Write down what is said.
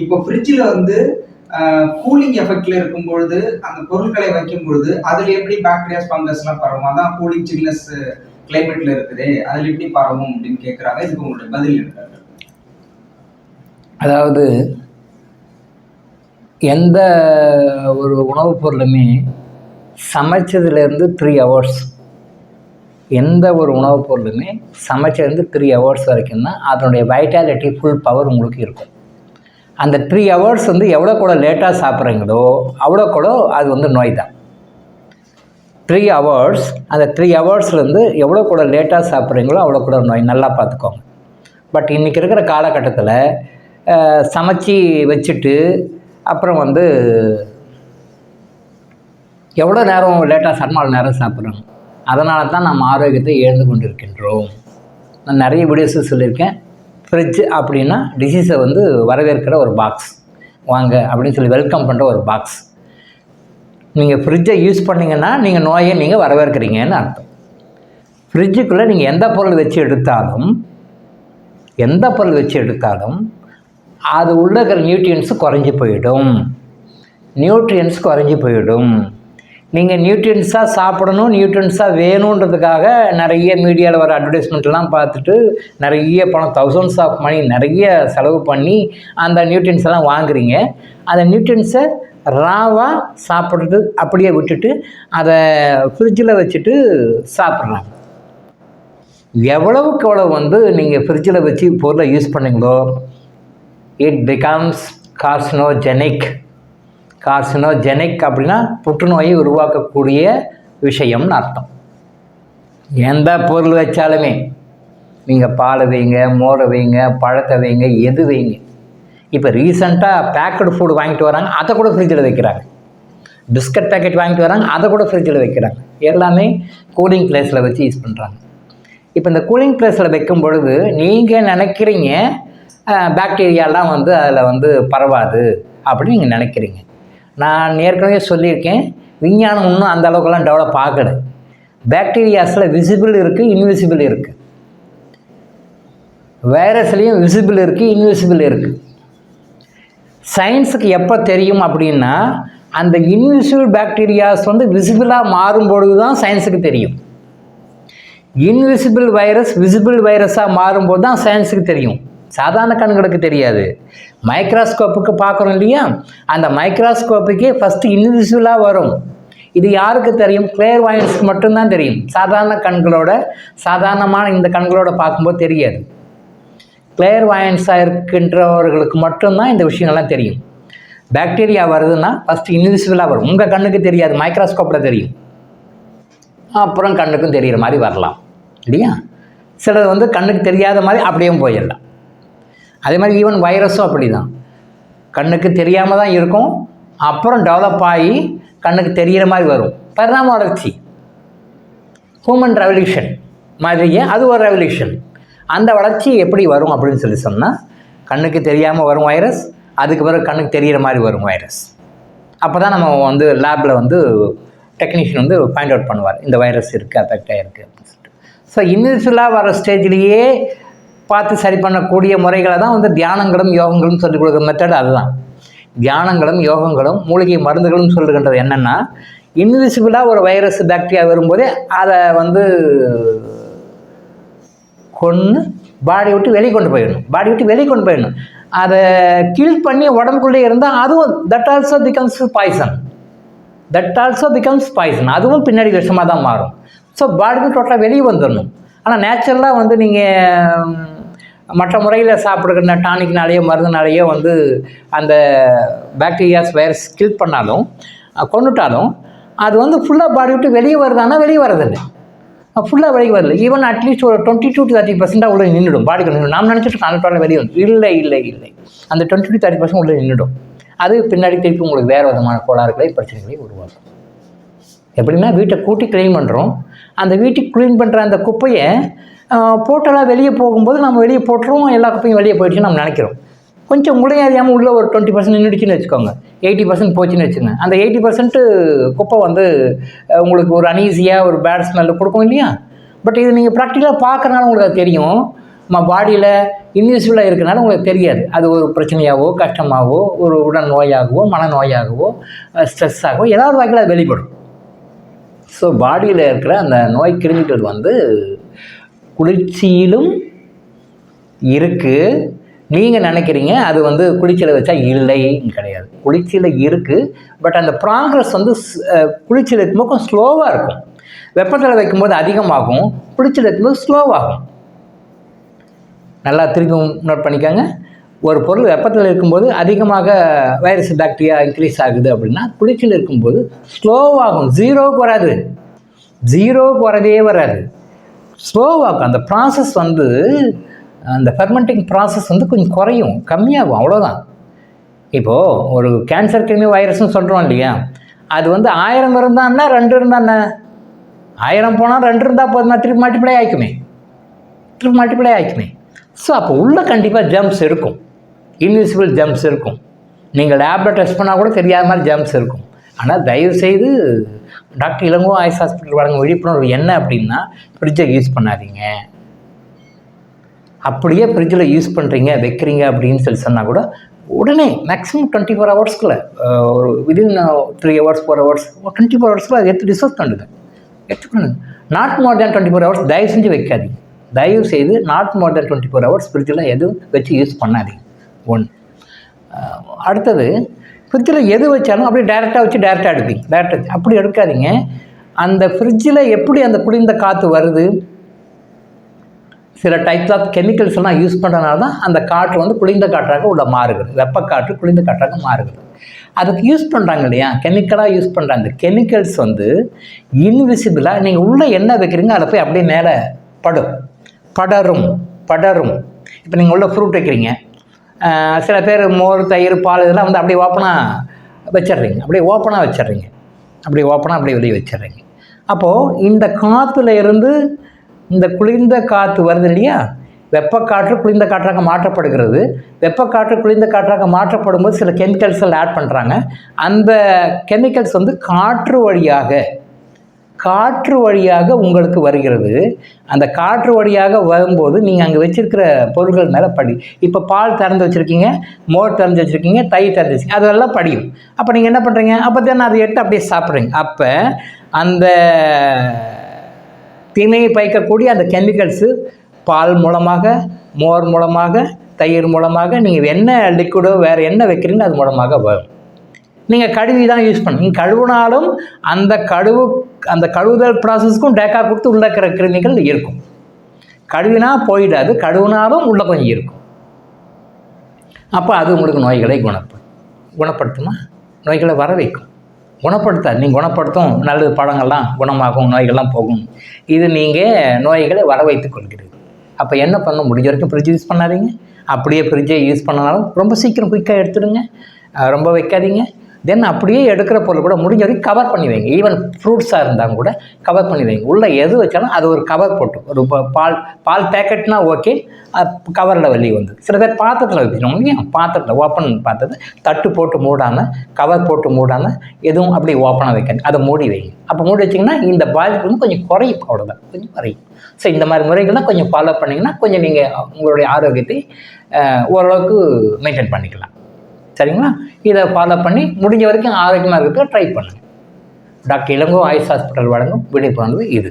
இப்போ ஃப்ரிட்ஜில் வந்து கூலிங் எஃபெக்ட்ல இருக்கும் பொழுது அந்த பொருட்களை வைக்கும் பொழுது அதுல எப்படி பாக்டீரியாஸ் ஃபங்கஸ்லாம் பரவும்? அதான் கூலிங் சில்னஸ் கிளைமேட்ல இருக்குது, அதுல எப்படி பரவும் அப்படின்னு கேட்குறாங்க. இதுக்கு உங்களுடைய பதில் என்ன? அதாவது எந்த ஒரு உணவுப் பொருளுமே சமைச்சதுலேருந்து 3 hours, எந்த ஒரு உணவுப் பொருளுமே சமைச்சதுலேருந்து 3 hours வரைக்கும் தான் அதனுடைய வைட்டாலிட்டி ஃபுல் பவர் உங்களுக்கு இருக்கும். அந்த 3 hours வந்து எவ்வளோ கூட லேட்டாக சாப்பிட்றீங்களோ அவ்வளோ கூட அது வந்து நோய் தான். 3 hours, அந்த 3 ஹவர்ஸ்லேருந்து எவ்வளோ கூட லேட்டாக சாப்பிட்றீங்களோ அவ்வளோ கூட நோய். நல்லா பார்த்துக்கோங்க. பட் இன்றைக்கி இருக்கிற காலகட்டத்தில் சமைச்சி வச்சுட்டு அப்புறம் வந்து எவ்வளோ நேரம் லேட்டாக அவ்வளோ நேரம் சாப்பிட்றோம். அதனால தான் நம்ம ஆரோக்கியத்தை இழந்து கொண்டிருக்கின்றோம். நான் நிறைய வீடியோஸு சொல்லியிருக்கேன். ஃப்ரிட்ஜ் அப்படின்னா டிசீஸை வந்து வரவேற்கிற ஒரு பாக்ஸ், வாங்க அப்படின்னு சொல்லி வெல்கம் பண்ணுற ஒரு பாக்ஸ். நீங்கள் ஃப்ரிட்ஜை யூஸ் பண்ணிங்கன்னா நீங்கள் நோயை நீங்கள் வரவேற்கிறீங்கன்னு அர்த்தம். ஃப்ரிட்ஜுக்குள்ளே நீங்கள் எந்த பொருள் வச்சு எடுத்தாலும் அது உள்ள இருக்கிற நியூட்ரியன்ஸு குறைஞ்சி போயிடும். நீங்கள் நியூட்ரியன்ஸாக சாப்பிடணும், நியூட்ரியன்ஸாக வேணுன்றதுக்காக நிறைய மீடியாவில் வர அட்வர்டைஸ்மெண்ட்லாம் பார்த்துட்டு நிறைய பணம், thousands of money நிறைய செலவு பண்ணி அந்த நியூட்ரியன்ஸ் எல்லாம் வாங்குறீங்க. அந்த நியூட்ரியன்ஸை ராவாக சாப்பிட்றது அப்படியே விட்டுட்டு அதை ஃப்ரிட்ஜில் வச்சுட்டு சாப்பிட்றாங்க. எவ்வளவுக்கு எவ்வளோ வந்து நீங்கள் ஃப்ரிட்ஜில் வச்சு பொருளை யூஸ் பண்ணிங்களோ இட் பிகம்ஸ் கார்சினோஜெனிக் அப்படின்னா புற்றுநோயை உருவாக்கக்கூடிய விஷயம்னு அர்த்தம். எந்த பொருள் வச்சாலுமே நீங்கள் பாலை வைங்க, மோரை வைங்க, பழத்தை வைங்க, எது வைங்க. இப்போ ரீசெண்டாக பேக்கடு ஃபுட் வாங்கிட்டு வராங்க, அதை கூட ஃப்ரிட்ஜில் வைக்கிறாங்க. பிஸ்கட் பேக்கெட் வாங்கிட்டு வராங்க, அதை கூட ஃப்ரிட்ஜில் வைக்கிறாங்க. எல்லாமே கூலிங் பிளேஸில் வச்சு யூஸ் பண்ணுறாங்க. இப்போ இந்த கூலிங் பிளேஸில் வைக்கும் பொழுது நீங்கள் நினைக்கிறீங்க பாக்டீரியாலாம் வந்து அதில் வந்து பரவாது அப்படின்னு நீங்கள் நினைக்கிறீங்க. நான் ஏற்கனவே சொல்லியிருக்கேன், விஞ்ஞானம் இன்னும் அந்த அளவுக்குலாம் டெவலப் ஆகலை. பாக்டீரியாஸில் விசிபிள் இருக்குது, இன்விசிபிள் இருக்குது. வைரஸ்லேயும் விசிபிள் இருக்குது, இன்விசிபிள் இருக்குது. சயின்ஸுக்கு எப்போ தெரியும் அப்படின்னா அந்த இன்விசிபிள் பாக்டீரியாஸ் வந்து விசிபிளாக மாறும்பொழுது தான் சயின்ஸுக்கு தெரியும். இன்விசிபிள் வைரஸ் விசிபிள் வைரஸாக மாறும்போது தான் சயின்ஸுக்கு தெரியும். சாதாரண கண்களுக்கு தெரியாது. மைக்ரோஸ்கோப்புக்கு பார்க்குறோம் இல்லையா, அந்த மைக்ரோஸ்கோப்புக்கே ஃபஸ்ட்டு இன்விசிபிளாக வரும். இது யாருக்கு தெரியும்? கிளியர்வாயன்ஸ்க்கு மட்டும்தான் தெரியும். சாதாரண கண்களோட, சாதாரணமான இந்த கண்களோட பார்க்கும்போது தெரியாது. கிளியர்வாயன்ஸாக இருக்கின்றவர்களுக்கு மட்டும்தான் இந்த விஷயங்கள்லாம் தெரியும். பாக்டீரியா வருதுன்னா ஃபஸ்ட்டு இன்விசிபிளாக வரும். உங்கள் கண்ணுக்கு தெரியாது, மைக்ரோஸ்கோப்பில் தெரியும். அப்புறம் கண்ணுக்கும் தெரிகிற மாதிரி வரலாம் இல்லையா. சிலது வந்து கண்ணுக்கு தெரியாத மாதிரி அப்படியே போயிடலாம். அதே மாதிரி ஈவன் வைரஸும் அப்படி தான். கண்ணுக்கு தெரியாமல் தான் இருக்கும், அப்புறம் டெவலப் ஆகி கண்ணுக்கு தெரிகிற மாதிரி வரும். பரிணாம வளர்ச்சி, ஹியூமன் ரெவல்யூஷன் மாதிரியே அது ஒரு ரெவல்யூஷன். அந்த வளர்ச்சி எப்படி வரும் அப்படின்னு சொல்லி சொன்னால், கண்ணுக்கு தெரியாமல் வரும் வைரஸ், அதுக்கு பிறகு கண்ணுக்கு தெரிகிற மாதிரி வரும் வைரஸ். அப்போ தான் நம்ம வந்து லேபில் வந்து டெக்னீஷியன் வந்து ஃபைண்ட் அவுட் பண்ணுவார், இந்த வைரஸ் இருக்குது, அஃபெக்ட் ஆகிருக்கு அப்படின்னு சொல்லிட்டு. ஸோ இன்விசிபிளாக வர ஸ்டேஜ்லேயே பார்த்து சரி பண்ணக்கூடிய முறைகளை தான் வந்து தியானங்களும் யோகங்களும் சொல்லிக் கொடுக்குற மெத்தட். அதுதான் தியானங்களும் யோகங்களும் மூலிகை மருந்துகளும் சொல்லுகின்றது. என்னென்னா, இன்விசிபிளாக ஒரு வைரஸ் பாக்டீரியா வரும்போதே அதை வந்து கொன்று பாடி விட்டு வெளியே கொண்டு போயிடணும். அதை கில் பண்ணி உடம்புக்குள்ளே இருந்தால் அதுவும் தட் ஆல்சோ பிகம்ஸ் பாய்சன். அதுவும் பின்னாடி விஷமாக தான் மாறும். ஸோ பாடிக்கு டோட்டலாக வெளியே வந்துடணும். ஆனால் நேச்சுரலாக வந்து நீங்கள் மற்ற முறையில் சாப்பிடுகிற டானிக்னாலேயோ மருந்துனாலேயோ வந்து அந்த பாக்டீரியாஸ் வைரஸ் கில் பண்ணாலும் கொண்டுட்டாலும் அது வந்து ஃபுல்லாக பாடி விட்டு வெளியே வருதானா வெளியே வரதில்லை, ஃபுல்லாக வெளியே வரல. ஈவன் அட்லீஸ்ட் ஒரு 20 to 30% உள்ள நின்றுடும். பாடிக்கு நின்றுடும். நாம் நினச்சிட்டு 100% வெளியே வந்து இல்லை. அந்த 20 to 30% உள்ள நின்றுடும். அது பின்னாடி திருப்பி உங்களுக்கு வேறு விதமான கோளாறுகளை பிரச்சனைகளை உருவாக்கும். எப்படின்னா, வீட்டை கூட்டி க்ளீன் பண்ணுறோம், அந்த வீட்டுக்கு க்ளீன் பண்ணுற அந்த குப்பையை போட்டெல்லாம் வெளியே போகும்போது நம்ம வெளியே போட்டுருவோம், எல்லா குப்பையும் வெளியே போயிடுச்சுன்னு நம்ம நினைக்கிறோம். கொஞ்சம் உங்களே அறியாமல் உள்ளே ஒரு 20% நின்றுடுச்சுன்னு வச்சுக்கோங்க, 80% போச்சுன்னு வச்சுக்கோங்க. அந்த 80% குப்பை வந்து உங்களுக்கு ஒரு அனீஸியாக ஒரு பேட் ஸ்மெல்லு கொடுக்கும் இல்லையா. பட் இது நீங்கள் ப்ராக்டிக்கலாக பார்க்குறனால உங்களுக்கு அது தெரியும். பாடியில் இன்விசிபிளாக இருக்கனால உங்களுக்கு தெரியாது. அது ஒரு பிரச்சனையாகவோ கஷ்டமாகவோ ஒரு உடல் நோயாகவோ மனநோயாகவோ ஸ்ட்ரெஸ்ஸாகவோ ஏதாவது வகையில் அது வெளிப்படும். ஸோ பாடியில் இருக்கிற அந்த நோய் கிருமிகள் வந்து குளிர்ச்சியிலும் இருக்குது. நீங்கள் நினைக்கிறீங்க அது வந்து குளிர்ச்சியில் வச்சா இல்லை, கிடையாது. குளிர்ச்சியில் இருக்குது, பட் அந்த ப்ராக்ரஸ் வந்து குளிர்ச்சியில் இருக்கும்போது கொஞ்சம் ஸ்லோவாக இருக்கும். வெப்பத்தில் வைக்கும்போது அதிகமாகும், குளிர்ச்சியில் இருக்கும்போது ஸ்லோவாகும். நல்லா திரும்பி நோட் பண்ணிக்கோங்க. ஒரு பொருள் வெப்பத்தில் இருக்கும்போது அதிகமாக வைரஸ் பாக்டீரியா இன்க்ரீஸ் ஆகுது அப்படின்னா குளிர்ச்சியில் இருக்கும்போது ஸ்லோவாகும். ஜீரோவுக்கு வராது, ஜீரோவுக்கு வரவே வராது, ஸ்லோவாகும். அந்த ப்ராசஸ் வந்து அந்த ஃபெர்மெண்டிங் ப்ராசஸ் வந்து கொஞ்சம் குறையும், கம்மியாகும், அவ்வளோதான். இப்போது ஒரு கேன்சர் கிருமி வைரஸ்ன்னு சொல்கிறோம் இல்லையா, அது வந்து 1000 இருந்தான்னா 2 இருந்தாண்ணே, 1000 போனால் 2 இருந்தால் போதுமா, திருப்பி மல்டிப்ளை ஆகிக்குமே, திருப்பி மல்டிப்ளை ஆகிக்குமே. ஸோ அப்போ உள்ளே கண்டிப்பாக ஜெர்ம்ஸ் இருக்கும், இன்விசிபிள் ஜெர்ம்ஸ் இருக்கும். நீங்கள் லேபில் டெஸ்ட் பண்ணால் கூட தெரியாத மாதிரி ஜெர்ம்ஸ் இருக்கும். ஆனால் தயவுசெய்து டாக்டர் இளங்கோ ஆயுஷ் ஹாஸ்பிட்டல் வழங்க விழிப்புணர்வு என்ன அப்படின்னா, ஃப்ரிட்ஜை யூஸ் பண்ணாதீங்க. அப்படியே ஃப்ரிட்ஜில் யூஸ் பண்ணுறீங்க வைக்கிறீங்க அப்படின்னு சொல்லி சொன்னால் கூட உடனே மேக்ஸிமம் 24 ஹவர்ஸ்க்குள்ளே, ஒரு விதின் 3 hours 4 hours 24 ஹவர்ஸ்க்குள்ள அதை எடுத்து டிஸ்போஸ் பண்ணுது, எடுத்துக்கணும். நாட் மோர் தேன் 24 hours தயவு செஞ்சு வைக்காதீங்க. தயவு செய்து நாட் மோர் தேன் 24 hours ஃப்ரிட்ஜில் எதுவும் வச்சு யூஸ் பண்ணாதீங்க. ஒன்று. அடுத்தது, ஃப்ரிட்ஜில் எது வச்சாலும் அப்படியே டேரெக்டாக வச்சு டேரெக்டாக எடுப்பீங்க, டேரெக்டாக அப்படி எடுக்காதீங்க. அந்த ஃப்ரிட்ஜில் எப்படி அந்த குளிர்ந்த காற்று வருது, சில டைப்ஸ் ஆஃப் கெமிக்கல்ஸ் எல்லாம் யூஸ் பண்ணுறதுனால தான் அந்த காற்று வந்து குளிர்ந்த காற்றாக உள்ள மாறுகிறது, வெப்பக்காற்று குளிர்ந்த காற்றாக மாறுகிறது. அதுக்கு யூஸ் பண்ணுறாங்க இல்லையா, கெமிக்கலாக யூஸ் பண்ணுறாங்க. அந்த கெமிக்கல்ஸ் வந்து இன்விசிபிளாக நீங்கள் உள்ளே என்ன வைக்கிறீங்க அதை போய் அப்படியே மேலே படரும். இப்போ நீங்கள் உள்ள ஃப்ரூட் வைக்கிறீங்க, சில பேர் மோர் தயிர் பால் இதெல்லாம் வந்து அப்படியே ஓப்பனாக வச்சிடுறீங்க, அப்படியே ஓப்பனாக வெளியே வச்சிடுறீங்க. அப்போது இந்த காற்றுல இருந்து இந்த குளிர்ந்த காற்று வருது இல்லையா, வெப்பக்காற்று குளிர்ந்த காற்றாக மாற்றப்படுகிறது. வெப்பக்காற்று குளிர்ந்த காற்றாக மாற்றப்படும் போது சில கெமிக்கல்ஸ் எல்லாம் ஆட் பண்ணுறாங்க. அந்த கெமிக்கல்ஸ் வந்து காற்று வழியாக உங்களுக்கு வருகிறது. அந்த காற்று வழியாக வரும்போது நீங்கள் அங்கே வச்சிருக்கிற பொருட்கள் மேலே படி. இப்போ பால் திறந்து வச்சுருக்கீங்க, மோர் திறந்து வச்சுருக்கீங்க, தயிர் திறந்து வச்சுருக்கீங்க, அதெல்லாம் படியும். அப்போ நீங்கள் என்ன பண்ணுறீங்க, அப்போ தான் அதை எடுத்து அப்படியே சாப்பிட்றீங்க. அப்போ அந்த திணையை பயக்கக்கூடிய அந்த கெமிக்கல்ஸு பால் மூலமாக, மோர் மூலமாக, தயிர் மூலமாக, நீங்கள் என்ன லிக்விடோ வேறு என்ன வைக்கிறீங்களோ அது மூலமாக வரும். நீங்கள் கழுவி தான் யூஸ் பண்ணணும். நீங்கள் கழுவினாலும் அந்த கழுவுதல் ப்ராசஸ்க்கும் டேக்கா கொடுத்து உள்ள இருக்கிற கிருமிகள் இருக்கும். கழுவினா போயிடாது, கழுவினாலும் உள்ளே கொஞ்சம் இருக்கும். அப்போ அது உங்களுக்கு நோய்களை குணப்படுத்துமா, நோய்களை வர வைக்கும். குணப்படுத்தாது, நீங்கள் குணப்படுத்தும், நல்லது பழங்கள்லாம் குணமாகும், நோய்கள்லாம் போகும். இது நீங்கள் நோய்களை வர வைத்துக் கொள்கிறது. அப்போ என்ன பண்ண முடிஞ்ச வரைக்கும் ஃப்ரிட்ஜ் யூஸ் பண்ணாதீங்க. அப்படியே ஃப்ரிட்ஜை யூஸ் பண்ணாலும் ரொம்ப சீக்கிரம் குயிக்காக எடுத்துடுங்க, ரொம்ப வைக்காதீங்க. தென் அப்படியே எடுக்கிற பொருள் கூட முடிஞ்ச வரைக்கும் கவர் பண்ணி வைங்க. ஈவன் ஃப்ரூட்ஸாக இருந்தால் கூட கவர் பண்ணி வைங்க. உள்ளே எது வச்சாலும் அது ஒரு கவர் போட்டு, ஒரு பால் பேக்கெட்னா ஓகே, கவரில் வெளியே வந்து சில பேர் பாத்திரத்தில் வைக்கணும் இல்லையா, பாத்திரத்தில் ஓப்பன் பாத்திரத்தை தட்டு போட்டு மூடாமல், கவர் போட்டு மூடாமல் எதுவும் அப்படி ஓப்பனாக வைக்காது, அதை மூடி வைங்க. அப்போ மூடி வச்சிங்கன்னா இந்த பாதிப்பு வந்து கொஞ்சம் குறையும், அவ்வளோதான், கொஞ்சம் குறையும். ஸோ இந்த மாதிரி முறைகள்லாம் கொஞ்சம் ஃபாலோ பண்ணிங்கன்னா கொஞ்சம் நீங்கள் உங்களுடைய ஆரோக்கியத்தை ஓரளவுக்கு மெயின்டைன் பண்ணிக்கலாம். சரிங்களா? இதை ஃபாலோ பண்ணி முடிஞ்ச வரைக்கும் ஆரோக்கியமாக இருக்கிறதுக்கு ட்ரை பண்ணுங்கள். டாக்டர் இளங்கோ ஆயுஷ் ஹாஸ்பிட்டல் வழங்கும் விழிப்புணர்வு இது.